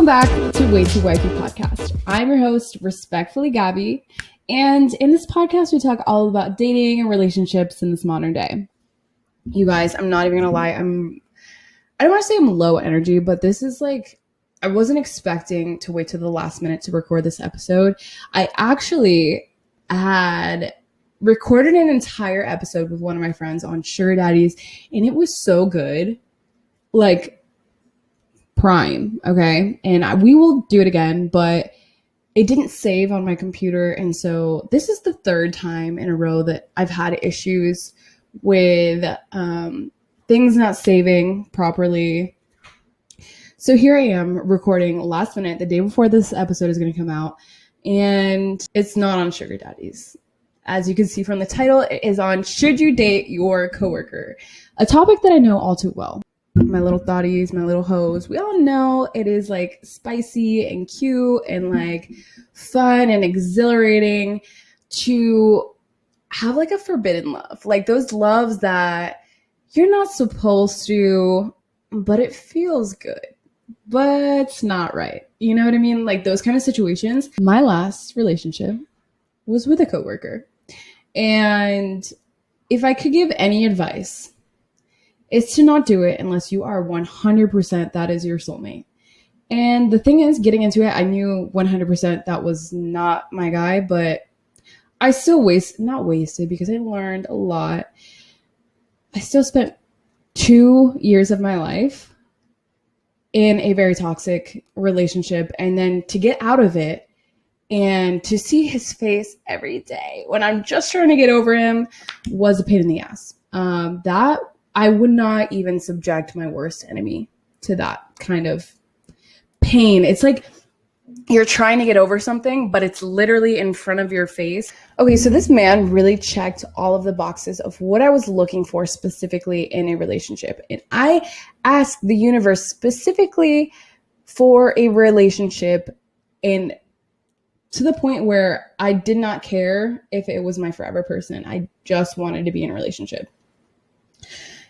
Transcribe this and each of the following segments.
Welcome back to Wifey podcast. I'm your host, respectfully Gabby, and in this podcast we talk all about dating and relationships in this modern day. You guys, I'm not even gonna lie, I don't want to say I'm low energy, but this is like, I wasn't expecting to wait till the last minute to record this episode. I actually had recorded an entire episode with one of my friends on sugar daddies, and it was so good. Like, prime, okay? And we will do it again, but it didn't save on my computer. And so this is the third time in a row that I've had issues with things not saving properly. So here I am recording last minute, the day before this episode is going to come out, and it's not on sugar daddies. As you can see from the title, it is on Should You Date Your Coworker? A topic that I know all too well. My little thotties, my little hoes, we all know it is like spicy and cute and like fun and exhilarating to have like a forbidden love. Like those loves that you're not supposed to, but it feels good, but it's not right. You know what I mean? Like those kind of situations. My last relationship was with a coworker. And if I could give any advice, it's to not do it unless you are 100% that is your soulmate. And the thing is, getting into it, I knew 100% that was not my guy, but I still not wasted because I learned a lot. I still spent 2 years of my life in a very toxic relationship, and then to get out of it and to see his face every day when I'm just trying to get over him was a pain in the ass. That I would not even subject my worst enemy to that kind of pain. It's like you're trying to get over something, but it's literally in front of your face. Okay, so this man really checked all of the boxes of what I was looking for specifically in a relationship. And I asked the universe specifically for a relationship, and to the point where I did not care if it was my forever person. I just wanted to be in a relationship.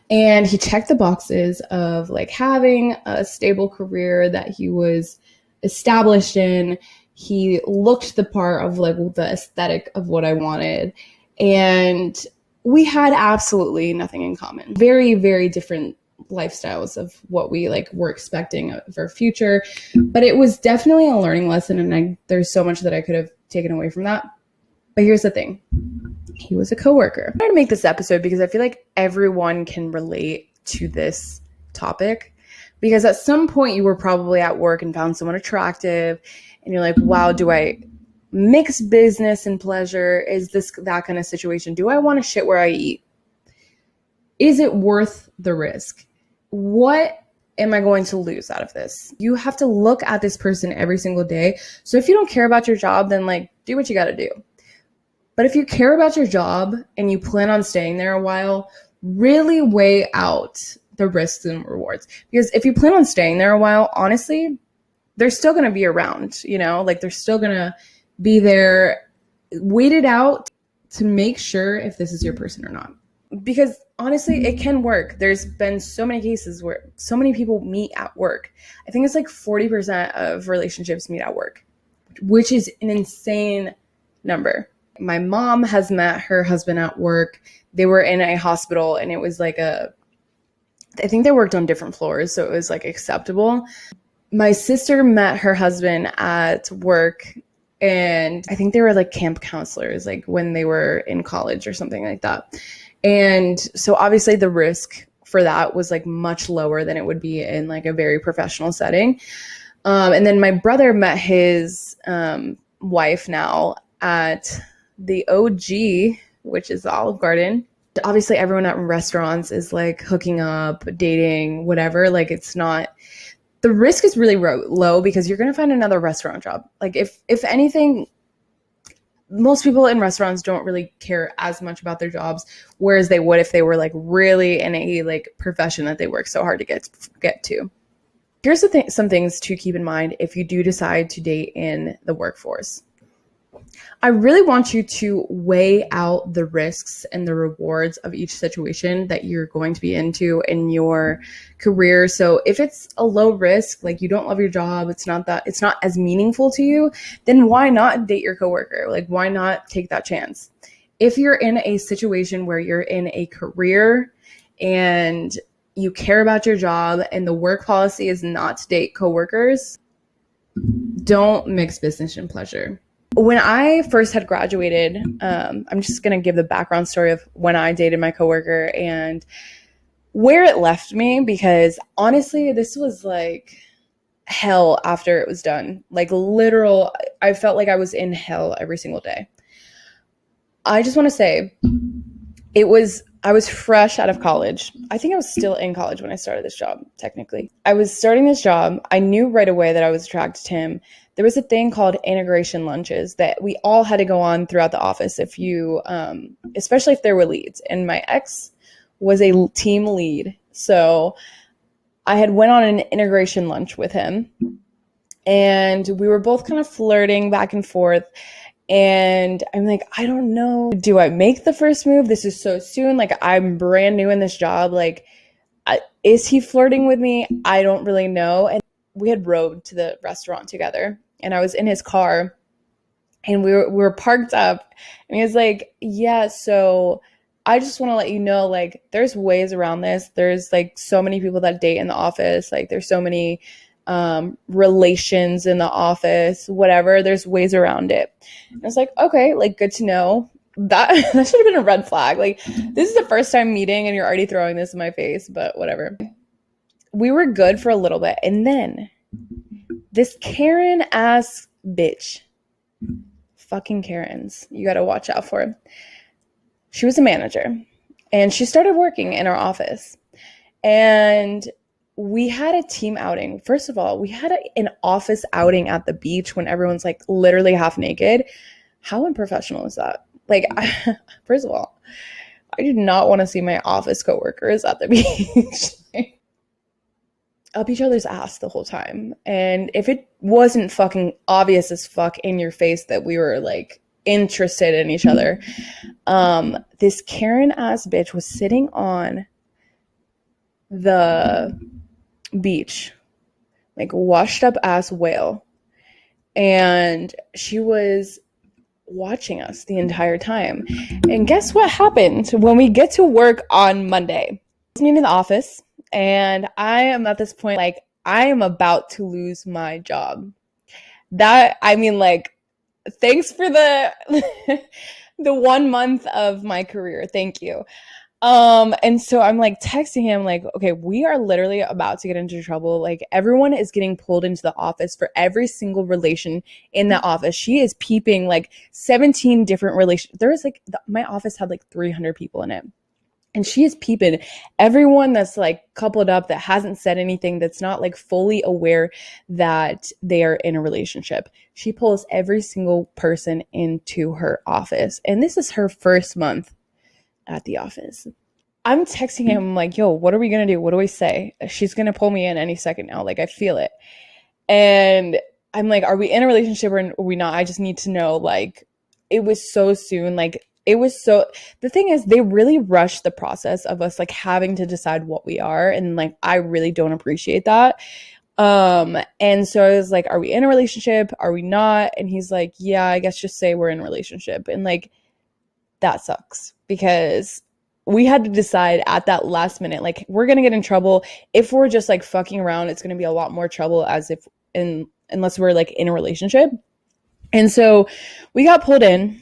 And he checked the boxes of like having a stable career that he was established in. He looked the part of like the aesthetic of what I wanted. And we had absolutely nothing in common. Very, very different lifestyles of what we like were expecting of our future. But it was definitely a learning lesson. And there's so much that I could have taken away from that. But here's the thing. He was a coworker. I wanted to make this episode because I feel like everyone can relate to this topic, because at some point you were probably at work and found someone attractive and you're like, wow, do I mix business and pleasure? Is this that kind of situation? Do I want to shit where I eat? Is it worth the risk? What am I going to lose out of this? You have to look at this person every single day. So if you don't care about your job, then like do what you got to do. But if you care about your job and you plan on staying there a while, really weigh out the risks and rewards. Because if you plan on staying there a while, honestly, they're still going to be around, you know, like they're still going to be there, waited out to make sure if this is your person or not. Because honestly, it can work. There's been so many cases where so many people meet at work. I think it's like 40% of relationships meet at work, which is an insane number. My mom has met her husband at work. They were in a hospital, and it was like I think they worked on different floors, so it was like acceptable. My sister met her husband at work, and I think they were like camp counselors, like when they were in college or something like that. And so obviously the risk for that was like much lower than it would be in like a very professional setting. And then my brother met his wife now at the OG, which is the Olive Garden. Obviously everyone at restaurants is like hooking up, dating, whatever. Like it's not, the risk is really low because you're going to find another restaurant job. Like if anything, most people in restaurants don't really care as much about their jobs, whereas they would if they were like really in a like profession that they work so hard to get to. Here's some things to keep in mind if you do decide to date in the workforce. I really want you to weigh out the risks and the rewards of each situation that you're going to be into in your career. So if it's a low risk, like you don't love your job, it's not as meaningful to you, then why not date your coworker? Like, why not take that chance? If you're in a situation where you're in a career and you care about your job and the work policy is not to date coworkers, don't mix business and pleasure. When I first had graduated, I'm just going to give the background story of when I dated my coworker and where it left me, because honestly, this was like hell after it was done. Like literal, I felt like I was in hell every single day. I just want to say I was fresh out of college. I think I was still in college when I started this job, technically. I was starting this job. I knew right away that I was attracted to him. There was a thing called integration lunches that we all had to go on throughout the office if you, especially if there were leads. And my ex was a team lead. So I had went on an integration lunch with him. And we were both kind of flirting back and forth. And I'm like, I don't know. Do I make the first move? This is so soon. Like, I'm brand new in this job. Like, is he flirting with me? I don't really know. And we had rode to the restaurant together. And I was in his car. And we were parked up. And he was like, yeah, so I just want to let you know, like, there's ways around this. There's, like, so many people that date in the office. Like, there's so many relations in the office, whatever. There's ways around it. And I was like, okay, like, good to know. That should have been a red flag. Like, this is the first time meeting and you're already throwing this in my face, but whatever. We were good for a little bit. And then this Karen ass bitch, fucking Karens, you got to watch out for. She was a manager and she started working in our office. And we had a team outing. First of all, we had an office outing at the beach when everyone's like literally half naked. How unprofessional is that? Like, first of all, I did not want to see my office coworkers at the beach up each other's ass the whole time. And if it wasn't fucking obvious as fuck in your face that we were like interested in each other, this Karen ass bitch was sitting on the beach, like washed up ass whale, and she was watching us the entire time. And guess what happened when we get to work on Monday? I was in the office and I am at this point like I am about to lose my job. That, I mean, like, thanks for the the 1 month of my career, thank you. And so I'm like texting him like, okay, we are literally about to get into trouble. Like, everyone is getting pulled into the office for every single relation in the office. She is peeping like 17 different relations. There was like, my office had like 300 people in it. And she is peeping everyone that's like coupled up, that hasn't said anything, that's not like fully aware that they are in a relationship. She pulls every single person into her office. And this is her first month at the office. I'm texting him like, yo, what are we going to do? What do we say? She's going to pull me in any second now. Like, I feel it. And I'm like, are we in a relationship or are we not? I just need to know. Like, it was so soon. Like, it was so, the thing is, they really rushed the process of us like having to decide what we are. And like, I really don't appreciate that. And so I was like, are we in a relationship? Are we not? And he's like, yeah, I guess just say we're in a relationship. And like, that sucks because we had to decide at that last minute, like, we're going to get in trouble. If we're just like fucking around, it's going to be a lot more trouble unless we're like in a relationship. And so we got pulled in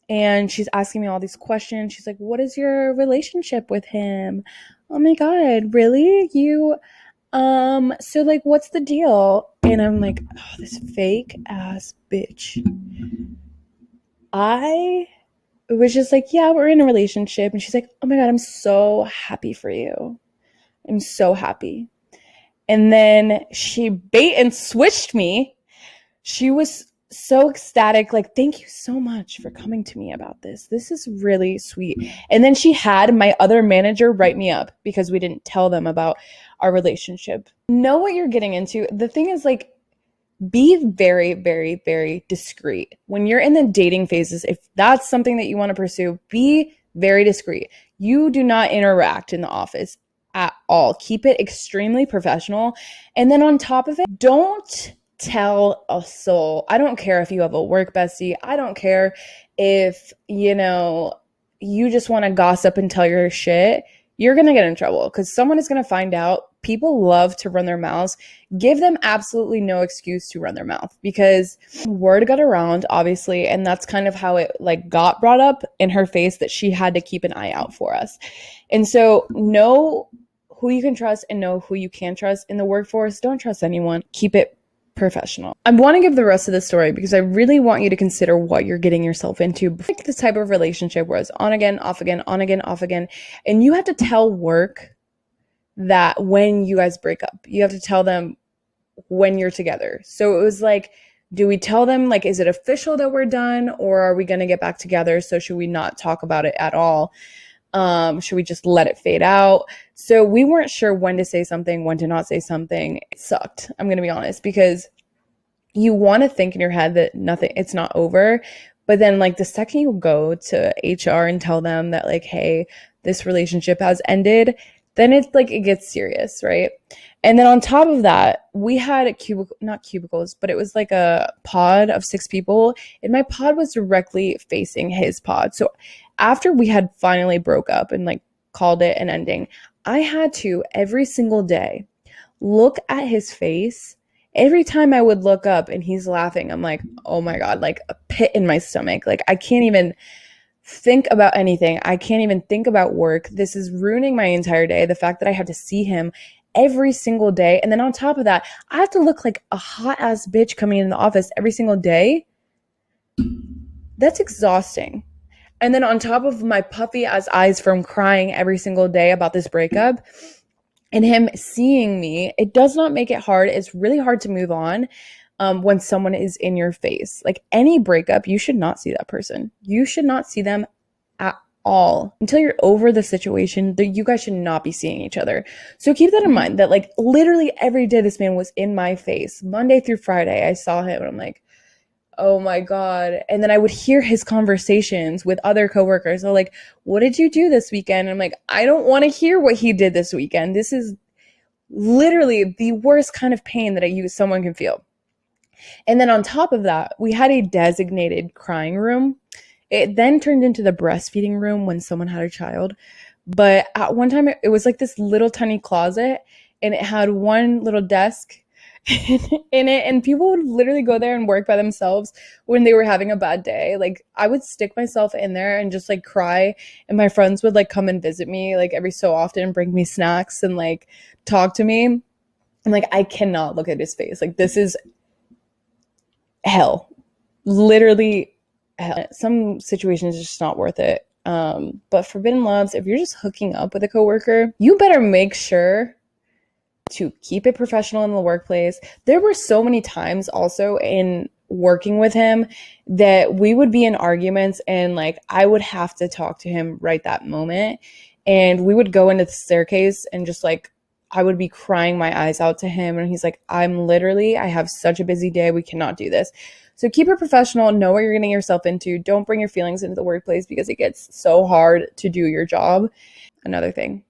and she's asking me all these questions. She's like, what is your relationship with him? Oh my God, really? You, so like, what's the deal? And I'm like, oh, this fake ass bitch. It was just like, yeah, we're in a relationship. And she's like, oh my God, I'm so happy for you. I'm so happy. And then she bait and switched me. She was so ecstatic. Like, thank you so much for coming to me about this. This is really sweet. And then she had my other manager write me up because we didn't tell them about our relationship. Know what you're getting into. The thing is, like, be very, very, very discreet. When you're in the dating phases, if that's something that you want to pursue, be very discreet. You do not interact in the office at all. Keep it extremely professional. And then on top of it, don't tell a soul. I don't care if you have a work bestie. I don't care if, you just want to gossip and tell your shit. You're going to get in trouble because someone is going to find out. People love to run their mouths. Give them absolutely no excuse to run their mouth because word got around, obviously, and that's kind of how it got brought up in her face that she had to keep an eye out for us. And so know who you can trust and know who you can't trust in the workforce. Don't trust anyone. Keep it professional. I want to give the rest of the story because I really want you to consider what you're getting yourself into. Like this type of relationship where it's on again, off again, on again, off again, and you have to tell work that when you guys break up, you have to tell them when you're together. So it was like, do we tell them, is it official that we're done, or are we going to get back together? So should we not talk about it at all? Should we just let it fade out? So we weren't sure when to say something, when to not say something. It sucked. I'm going to be honest, because you want to think in your head that it's not over. But then the second you go to HR and tell them that hey, this relationship has ended, then it's it gets serious, right? And then on top of that, we had not cubicles, but it was a pod of 6 people, and my pod was directly facing his pod. So after we had finally broke up and called it an ending, I had to every single day look at his face. Every time I would look up and he's laughing, I'm like, oh my God, a pit in my stomach. I can't even think about anything. I can't even think about work. This is ruining my entire day. The fact that I have to see him every single day. And then on top of that, I have to look like a hot ass bitch coming in the office every single day. That's exhausting. And then on top of my puffy ass eyes from crying every single day about this breakup and him seeing me, it does not make it hard. It's really hard to move on. When someone is in your face. Any breakup, you should not see that person. You should not see them at all until you're over the situation. That you guys should not be seeing each other. So keep that in mind that literally every day this man was in my face. Monday through Friday, I saw him and I'm like, oh my God. And then I would hear his conversations with other coworkers. They're what did you do this weekend? And I'm like, I don't want to hear what he did this weekend. This is literally the worst kind of pain that someone can feel. And then on top of that, we had a designated crying room. It then turned into the breastfeeding room when someone had a child. But at one time, it was this little tiny closet, and it had one little desk in it. And people would literally go there and work by themselves when they were having a bad day. I would stick myself in there and just cry. And my friends would come and visit me every so often, bring me snacks and talk to me. I'm I cannot look at his face. This is hell, literally hell. Some situations it's just not worth it. But forbidden loves, if you're just hooking up with a coworker, you better make sure to keep it professional in the workplace. There were so many times also in working with him that we would be in arguments and I would have to talk to him right that moment, and we would go into the staircase and just I would be crying my eyes out to him, and he's I have such a busy day. We cannot do this. So keep it professional. Know what you're getting yourself into. Don't bring your feelings into the workplace because it gets so hard to do your job. Another thing.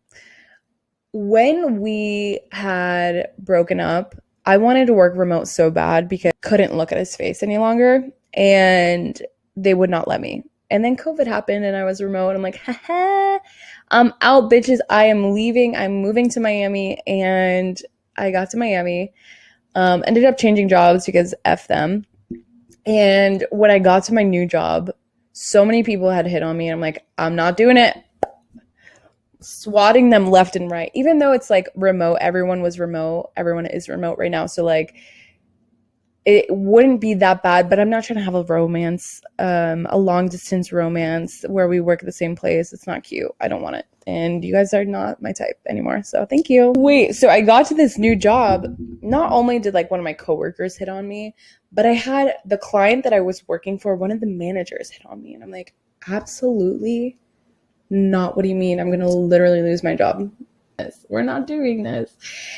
When we had broken up, I wanted to work remote so bad because I couldn't look at his face any longer, and they would not let me. And then COVID happened and I was remote. I'm like, haha, I'm out, bitches. I am leaving. I'm moving to Miami. And I got to Miami, ended up changing jobs because F them. And when I got to my new job, so many people had hit on me. And I'm like, I'm not doing it. Swatting them left and right. Even though it's remote, everyone was remote. Everyone is remote right now. So it wouldn't be that bad, but I'm not trying to have a romance, a long distance romance where we work at the same place. It's not cute. I don't want it. And you guys are not my type anymore. So thank you. Wait, so I got to this new job. Not only did one of my coworkers hit on me, but I had the client that I was working for, one of the managers hit on me. And I'm like, absolutely not. What do you mean? I'm going to literally lose my job. We're not doing this.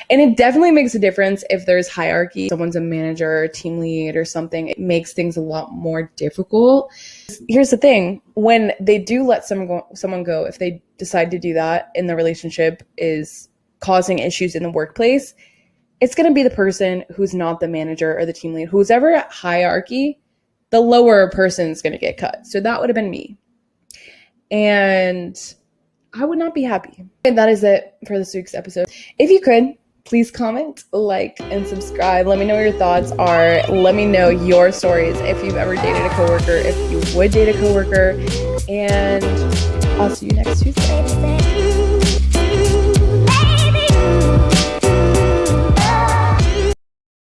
And it definitely makes a difference if there's hierarchy. Someone's a manager or team lead or something. It makes things a lot more difficult. Here's the thing. When they do let someone go, if they decide to do that and the relationship is causing issues in the workplace, it's going to be the person who's not the manager or the team lead. Who's ever at hierarchy, the lower person's going to get cut. So that would have been me. And I would not be happy. And that is it for this week's episode. If you could, please comment, like, and subscribe. Let me know what your thoughts are. Let me know your stories if you've ever dated a coworker, if you would date a coworker. And I'll see you next Tuesday.